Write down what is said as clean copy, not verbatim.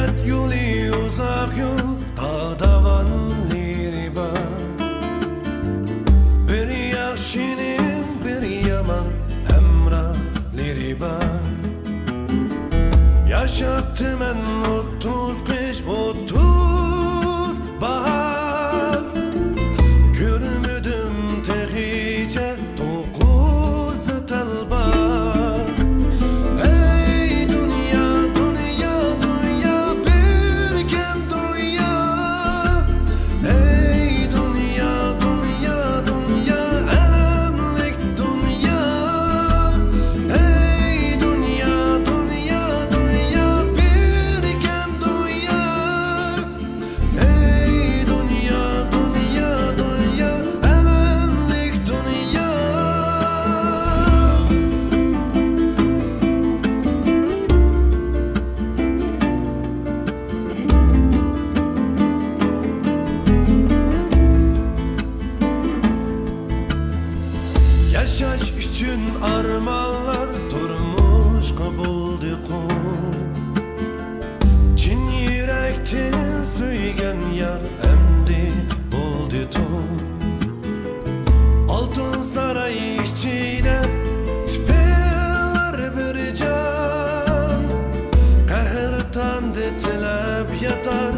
Hayat yolu uzak yol, dağdavan liriba. Bir yaxşinin bir yaman hemrahleri var. Yaşattı men 35 30 bahar. Görmüdüm tehice 9 telbar. Ey dünya, dünya, dünya, bir kem dünya. Ey dünya, dünya, dünya, elemlik dünya. Ey dünya, dünya, dünya, bir kem dünya. Ey dünya, dünya, dünya, elemlik dünya. Yaşaş üçün armanlar durmuş kabuldi kul. Çin yürekten söygen yar emdi buldu tol. Altın saray içinde tipeler bir can. Kahırtan ditilep yatar